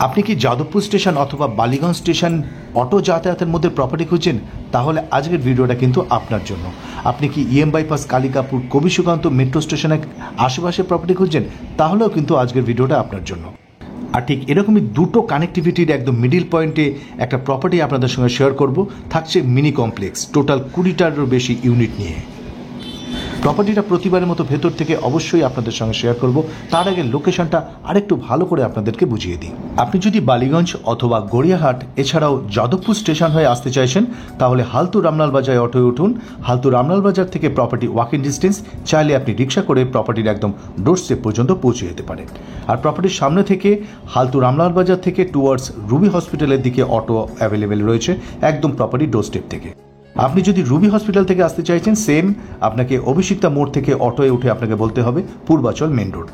আপনি কি যাদবপুর স্টেশন অথবা বালিগঞ্জ স্টেশন অটো যাতায়াতের মধ্যে প্রপার্টি খুঁজছেন? তাহলে আজকের ভিডিওটা কিন্তু আপনার জন্য। আপনি কি ইএম বাইপাস, কালিকাপুর, কবি সুকান্ত মেট্রো স্টেশনের আশেপাশে প্রপার্টি খুঁজছেন? তাহলেও কিন্তু আজকের ভিডিওটা আপনার জন্য। আর ঠিক এরকমই দুটো কানেক্টিভিটির একদম মিডিল পয়েন্টে একটা প্রপার্টি আপনাদের সঙ্গে শেয়ার করব। থাকছে মিনি কমপ্লেক্স, টোটাল 20টারও বেশি ইউনিট নিয়ে। প্রপার্টিটা প্রতিবারের মতো ভেতর থেকে অবশ্যই আপনাদের সঙ্গে শেয়ার করব। তার আগে লোকেশনটা আরেকটু ভালো করে আপনাদেরকে বুঝিয়ে দিই। আপনি যদি বালিগঞ্জ অথবা গড়িয়াহাট এছাড়াও যাদবপুর স্টেশন হয়ে আসতে চাইছেন, তাহলে হালতু রামলাল বাজারে অটোয় উঠুন। হালতু রামলাল বাজার থেকে প্রপার্টি ওয়াকিং ডিস্টেন্স, চাইলে আপনি রিক্সা করে প্রপার্টির একদম ডোরস্টেপ পর্যন্ত পৌঁছে যেতে পারেন। আর প্রপার্টির সামনে থেকে হালতু রামলাল বাজার থেকে টুয়ার্ডস রুবি হসপিটালের দিকে অটো অ্যাভেলেবেল রয়েছে একদম প্রপার্টির ডোরস্টেপ থেকে। আপনি যদি রুবি হসপিটাল থেকে আসতে চাইছেন, সেম আপনাকে অভিষিক্তা মোড় থেকে অটোয় উঠে আপনাকে বলতে হবে Purbachal main road.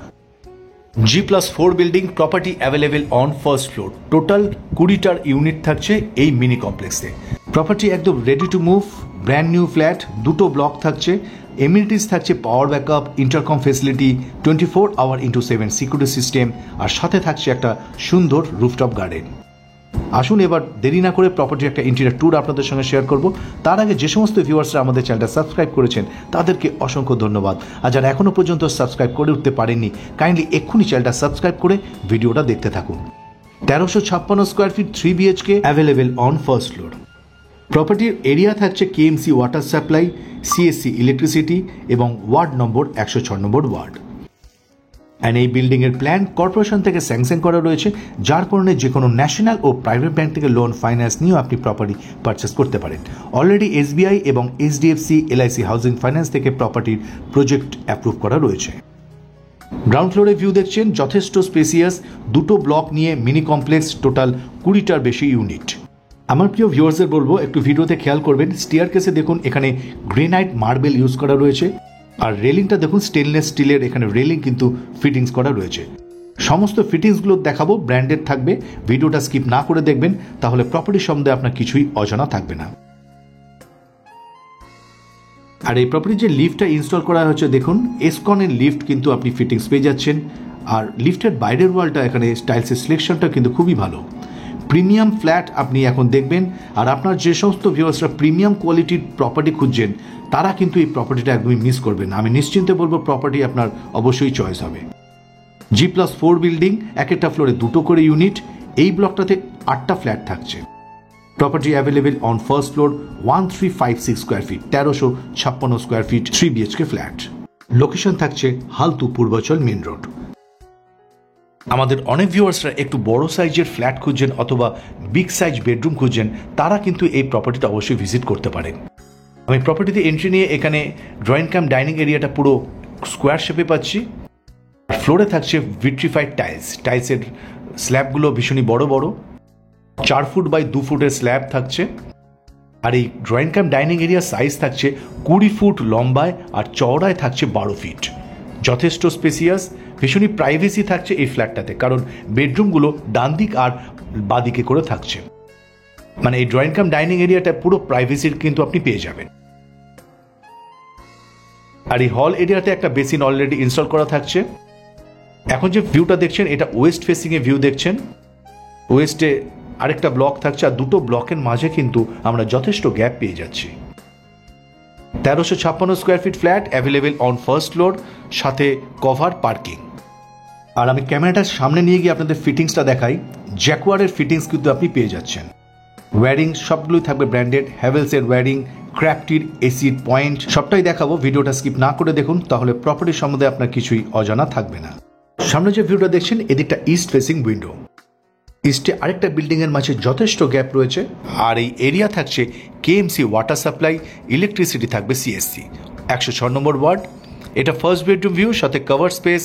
G+4 building, property available on first floor. Total 20টার ইউনিট থাকছে এই মিনি কমপ্লেক্সে। প্রপার্টি একদম ready to move, brand new flat, দুটো ব্লক থাকছে। এমিনিটিস থাকছে power backup, intercom facility, 24/7 security system, আর সাথে থাকছে একটা সুন্দর রুফটপ গার্ডেন। আসুন এবার দেরি না করে প্রপার্টির একটা ইন্টেরিয়র ট্যুর আপনাদের সঙ্গে শেয়ার করব। তার আগে যে সমস্ত ভিউয়ার্সরা আমাদের চ্যানেলটা সাবস্ক্রাইব করেছেন তাদেরকে অসংখ্য ধন্যবাদ। আর যারা এখনও পর্যন্ত সাবস্ক্রাইব করে উঠতে পারেননি, কাইন্ডলি এক্ষুনি চ্যানেলটা সাবস্ক্রাইব করে ভিডিওটা দেখতে থাকুন। 1356 square feet 3 BHK available on first floor. প্রপার্টির এরিয়া থাকছে KMC water supply, CSC electricity এবং ward number 106 number ward. And এই বিল্ডিংয়ের প্ল্যান কর্পোরেশন থেকে স্যাংশন করা রয়েছে, যার কারণে যে কোনো ন্যাশনাল ও প্রাইভেট ব্যাংক থেকে লোন ফাইন্যান্স নিয়েও আপনি প্রপার্টি পারচেস করতে পারেন। অলরেডি SBI এবং HDFC LIC হাউজিং ফাইন্যান্স থেকে প্রপার্টির প্রজেক্ট অ্যাপ্রুভ করা রয়েছে। গ্রাউন্ড ফ্লোরে ভিউ দেখছেন, যথেষ্ট স্পেসিয়াস, দুটো ব্লক নিয়ে মিনি কমপ্লেক্স, টোটাল 20টার বেশি ইউনিট। আমার প্রিয় ভিউয়ার্সদের বলবো একটু ভিডিওতে খেয়াল করবেন। স্টিয়ার কেসে দেখুন এখানে গ্রেনাইট মার্বেল ইউজ করা রয়েছে, আর রেলিংটা দেখুন স্টেনলেস স্টিলের এখানে রেলিং কিন্তু ফিটিংস করা রয়েছে। সমস্ত ফিটিংসগুলো দেখাবো, ব্র্যান্ডেড থাকবে। ভিডিওটা স্কিপ না করে দেখবেন, তাহলে প্রপার্টি সম্বন্ধে আপনার কিছুই অজানা থাকবে না। আর এই প্রপার্টির যে লিফটটা ইনস্টল করা হয়েছে দেখুন, এসকনের লিফট কিন্তু আপনি ফিটিংস পেয়ে যাচ্ছেন। আর লিফটের বাইরের ওয়ালটা এখানে স্টাইলসের সিলেকশনটা কিন্তু খুবই ভালো। প্রিমিয়াম ফ্ল্যাট আপনি এখন দেখবেন। আর আপনার যে সমস্ত ভিউয়ার্সরা প্রিমিয়াম কোয়ালিটির প্রপার্টি খুঁজছেন, তারা কিন্তু এই প্রপার্টিটা একদমই মিস করবেন না। আমি নিশ্চিন্তে বলবো প্রপার্টি আপনার অবশ্যই চয়েস হবে। G+4 বিল্ডিং, এক একটা ফ্লোরে দুটো করে ইউনিট। এই ব্লকটাতে 8টা ফ্ল্যাট থাকছে। Property available on first floor, 1356 square fit, 1356 square feet 3 BHK flat. Location থাকছে হালতু পূর্বাচল মেন রোড। আমাদের অনেক ভিউয়ার্সরা একটু বড় সাইজের ফ্ল্যাট খুঁজছেন অথবা বিগ সাইজ বেডরুম খুঁজছেন, তারা কিন্তু এই প্রপার্টিটা অবশ্যই ভিজিট করতে পারেন। আমি প্রপার্টিতে এন্ট্রি নিয়ে এখানে ড্রয়িং কাম ডাইনিং এরিয়াটা পুরো স্কোয়ার শেপে পাচ্ছি। ফ্লোরে থাকছে ভিট্রিফাইড টাইলসের স্ল্যাবগুলো ভীষণই বড় বড়, 4 ফুট বাই 2 ফুটের স্ল্যাব থাকছে। আর এই ড্রয়িং কাম ডাইনিং এরিয়ার সাইজ থাকছে 20 ফুট লম্বায়, আর চওড়ায় থাকছে 12 ফিট। যথেষ্ট স্পেসিয়াস, ভীষণই প্রাইভেসি থাকছে এই ফ্ল্যাটটাতে, কারণ বেডরুমগুলো ডান দিক আর বাদিকে করে থাকছে। মানে এই ড্রয়িং কাম ডাইনিং এরিয়াটা পুরো প্রাইভেসির কিন্তু আপনি পেয়ে যাবেন। আর এই হল এরিয়াতে একটা বেসিন অলরেডি ইনস্টল করা থাকছে। এখন যে ভিউটা দেখছেন এটা ওয়েস্ট ফেসিং এ ভিউ দেখছেন। ওয়েস্টে আরেকটা ব্লক থাকছে, আর দুটো ব্লকের মাঝে কিন্তু আমরা যথেষ্ট গ্যাপ পেয়ে যাচ্ছি। 1356 square fit flat available on first floor, সাথে কভার পার্কিং। আর আমি ক্যামেরাটার সামনে নিয়ে গিয়ে আপনাদের ফিটিংসটা দেখাই। জ্যাকওয়ারের ফিটিংস কিন্তু আপনি পেয়ে যাচ্ছেন। ওয়্যারিং সবগুলোই থাকবে ব্র্যান্ডেড, হ্যাভেলসের ওয়্যারিং, ক্র্যাফটির এসির পয়েন্ট, সবটাই দেখাবো। ভিডিওটা স্কিপ না করে দেখুন, তাহলে প্রপার্টি সম্বন্ধে আপনার কিছুই অজানা থাকবে না। সামনে যে ভিউটা দেখছেন এদিকটা ইস্ট ফেসিং উইন্ডো। ইস্টে আরেকটা বিল্ডিংয়ের মাঝে যথেষ্ট গ্যাপ রয়েছে। আর এই এরিয়া থাকছে KMC ওয়াটার সাপ্লাই, ইলেকট্রিসিটি থাকবে CSC, 106 নম্বর ওয়ার্ড। এটা ফার্স্ট বেডরুম ভিউ, সাথে কভার স্পেস,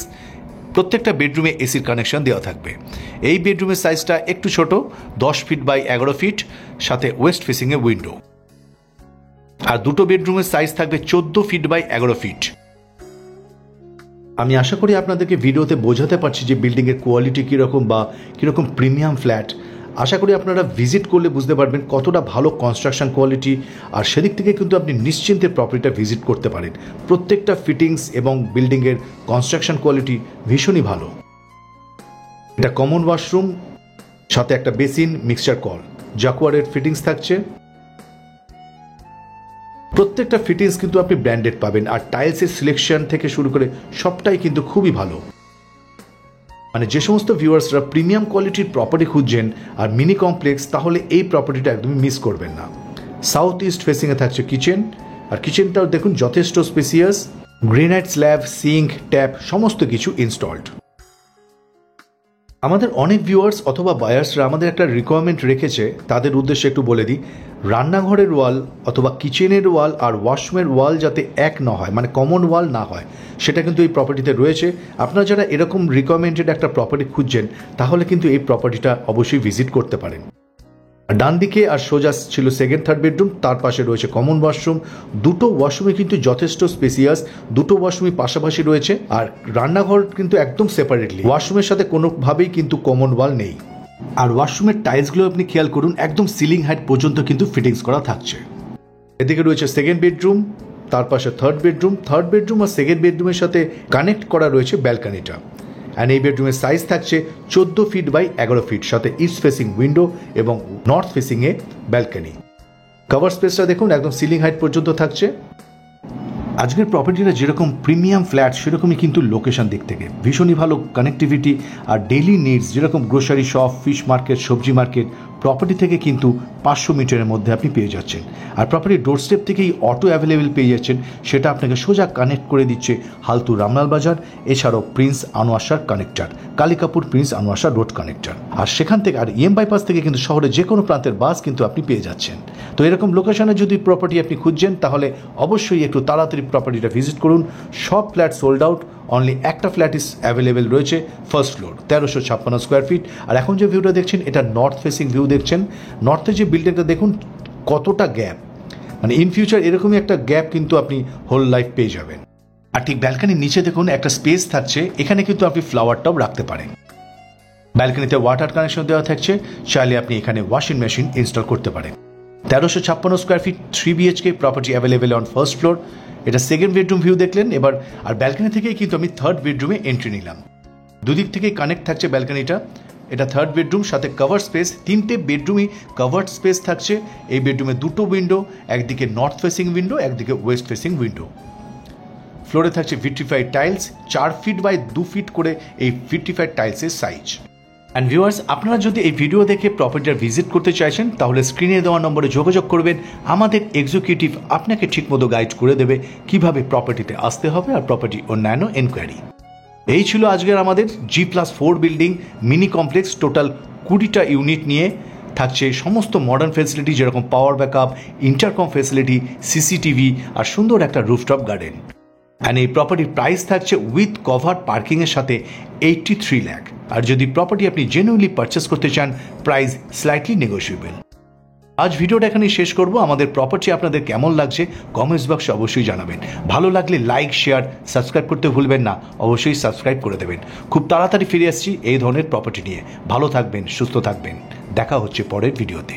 প্রত্যেকটা বেডরুমে এসির কানেকশন দেওয়া থাকবে। এই বেডরুমের সাইজটা একটু ছোট, 10 ফিট বাই 11 ফিট, সাথে ওয়েস্ট ফেসিংয়ে উইন্ডো। আর দুটো বেডরুমের সাইজ থাকবে 14 ফিট বাই 11 ফিট। আমি আশা করি আপনাদেরকে ভিডিওতে বোঝাতে পারছি যে বিল্ডিংয়ের কোয়ালিটি কীরকম বা কীরকম প্রিমিয়াম ফ্ল্যাট। আশা করি আপনারা ভিজিট করলে বুঝতে পারবেন কতটা ভালো কনস্ট্রাকশন কোয়ালিটি, আর সেদিক থেকে কিন্তু আপনি নিশ্চিন্তে প্রপার্টিটা ভিজিট করতে পারেন। প্রত্যেকটা ফিটিংস এবং বিল্ডিংয়ের কনস্ট্রাকশন কোয়ালিটি ভীষণই ভালো। এটা কমন ওয়াশরুম, সাথে একটা বেসিন, মিক্সচার কল, জাকুয়ারের ফিটিংস থাকছে। প্রত্যেকটা ফিটিংস কিন্তু আপনি ব্র্যান্ডেড পাবেন, আর টাইলসের সিলেকশন থেকে শুরু করে সবটাই কিন্তু খুবই ভালো। মানে যে সমস্ত ভিউয়ার্সরা প্রিমিয়াম কোয়ালিটির প্রপার্টি খুঁজছেন আর মিনি কমপ্লেক্স, তাহলে এই প্রপার্টিটা একদমই মিস করবেন না। সাউথ ইস্ট ফেসিংয়ে থাকছে কিচেন, আর কিচেনটাও দেখুন যথেষ্ট spacious, granite slab, sink, tap সমস্ত কিছু ইনস্টলড। আমাদের অনেক ভিউয়ার্স অথবা বায়ার্সরা আমাদের একটা রিকোয়ারমেন্ট রেখেছে, তাদের উদ্দেশ্যে একটু বলে দিই। রান্নাঘরের ওয়াল অথবা কিচেনের ওয়াল আর ওয়াশরুমের ওয়াল যাতে এক না হয়, মানে কমন ওয়াল না হয়, সেটা কিন্তু এই প্রপার্টিতে রয়েছে। আপনারা যারা এরকম রিকোয়ারমেন্টেড একটা প্রপার্টি খুঁজছেন, তাহলে কিন্তু এই প্রপার্টিটা অবশ্যই ভিজিট করতে পারেন। ডান দিকে আর সোজা ছিল সেকেন্ড থার্ড বেডরুম, তার পাশে রয়েছে কমন ওয়াশরুম। দুটো ওয়াশরুমে কিন্তু যথেষ্ট স্পেসিয়াস, দুটো ওয়াশরুমই পাশাপাশি রয়েছে, আর রান্নাঘর কিন্তু একদম সেপারেটলি, ওয়াশরুমের সাথে কোনোভাবেই কিন্তু কমন ওয়াল নেই। আর ওয়াশরুমের টাইলসগুলো আপনি খেয়াল করুন, একদম সিলিং হাইট পর্যন্ত কিন্তু ফিটিংস করা থাকছে। এদিকে রয়েছে সেকেন্ড বেডরুম, তার পাশে থার্ড বেডরুম। থার্ড বেডরুম আর সেকেন্ড বেডরুমের সাথে কানেক্ট করা রয়েছে ব্যালকনিটা। অ্যান্ড এই বেডরুমের সাইজ থাকছে 14 ফিট বাই 11 ফিট, সাথে ইস্ট ফেসিং উইন্ডো এবং নর্থ ফেসিংয়ে ব্যালকনি। কভার স্পেসটা দেখুন একদম সিলিং হাইট পর্যন্ত থাকছে। আজকের প্রপার্টিটা যেরকম প্রিমিয়াম ফ্ল্যাট, সেরকমই কিন্তু লোকেশন দিক থেকে ভীষণই ভালো কানেক্টিভিটি, আর ডেইলি নিডস যেরকম গ্রোসারি শপ, ফিশ মার্কেট, সবজি মার্কেট, প্রপার্টি থেকে কিন্তু 500 মিটারের মধ্যে আপনি পেয়ে যাচ্ছেন। আর প্রপার্টির ডোরস্টেপ থেকেই অটো অ্যাভেলেবেল পেয়ে যাচ্ছেন, সেটা আপনাকে সোজা কানেক্ট করে দিচ্ছে হালতু রামলাল বাজার, এছাড়াও prince Anwar Shah connector, Kalikapur prince Anwar Shah road connector. আর সেখান থেকে আর ইএম বাইপাস থেকে কিন্তু শহরের যে কোনো প্রান্তের বাস কিন্তু আপনি পেয়ে যাচ্ছেন। তো এরকম লোকেশনে যদি প্রপার্টি আপনি খুঁজছেন, তাহলে অবশ্যই একটু তাড়াতাড়ি প্রপার্টিটা ভিজিট করুন। সব ফ্ল্যাট সোল্ড আউট, অনলি একটা ফ্ল্যাট ইস অ্যাভেলেবেল রয়েছে, ফার্স্ট ফ্লোর, 1356 স্কোয়ার ফিট। আর এখন যে ভিউটা দেখছেন, এটা নর্থ ফেসিং ভিউ দেখছেন। নর্থে যে বিল্ডিংটা দেখুন কতটা গ্যাপ, মানে ইন ফিউচার এরকমই একটা গ্যাপ কিন্তু আপনি হোল লাইফ পেয়ে যাবেন। আর ঠিক ব্যালকনির নিচে দেখুন একটা স্পেস থাকছে, এখানে কিন্তু আপনি ফ্লাওয়ার টব রাখতে পারেন। ব্যালকনিতে ওয়াটার কানেকশন দেওয়া থাকছে, চাইলে আপনি এখানে ওয়াশিং মেশিন ইনস্টল করতে পারেন। 1356 square feet 3 BHK property available on first floor. এটা সেকেন্ড বেডরুম ভিউ দেখলেন। এবার আর ব্যালকনি থেকেই কিন্তু আমি থার্ড বেডরুমে এন্ট্রি নিলাম। দুদিক থেকেই কানেক্ট থাকছে ব্যালকনিটা। এটা থার্ড বেডরুম, সাথে কভার স্পেস, 3টে বেডরুমই কভার্ড স্পেস থাকছে। এই বেডরুমে দুটো উইন্ডো, একদিকে নর্থ ফেসিং উইন্ডো, একদিকে ওয়েস্ট ফেসিং উইন্ডো। ফ্লোরে থাকছে vitrified tiles, 4 feet by 2 feet করে এই ভিট্রিফাইড টাইলসের সাইজ। অ্যান্ড ভিউয়ার্স, আপনারা যদি এই ভিডিও দেখে প্রপার্টিটা ভিজিট করতে চাইছেন, তাহলে স্ক্রিনে দেওয়া নম্বরে যোগাযোগ করবেন। আমাদের এক্সিকিউটিভ আপনাকে ঠিকমতো গাইড করে দেবে কিভাবে প্রপার্টিতে আসতে হবে আর প্রপার্টি অন্যান্য এনকোয়ারি। এই ছিল আজকের আমাদের G+4 building mini complex. Total 20টা ইউনিট নিয়ে থাকছে সমস্ত মডার্ন ফেসিলিটি, যেরকম power backup, intercom facility, CCTV আর সুন্দর একটা রুফটপ গার্ডেন। অ্যান্ড এই প্রপার্টির প্রাইস থাকছে উইথ কভার পার্কিংয়ের সাথে 83 লাখ। আর যদি প্রপার্টি আপনি জেনুইনলি পারচেস করতে চান, প্রাইস স্লাইটলি নেগোশিয়েবল। আজ ভিডিওটা এখানেই শেষ করব। আমাদের প্রপার্টি আপনাদের কেমন লাগছে কমেন্টস বক্সে অবশ্যই জানাবেন। ভালো লাগলে লাইক, শেয়ার, সাবস্ক্রাইব করতে ভুলবেন না। অবশ্যই সাবস্ক্রাইব করে দেবেন। খুব তাড়াতাড়ি ফিরে আসছি এই ধরনের প্রপার্টি নিয়ে। ভালো থাকবেন, সুস্থ থাকবেন। দেখা হচ্ছে পরের ভিডিওতে।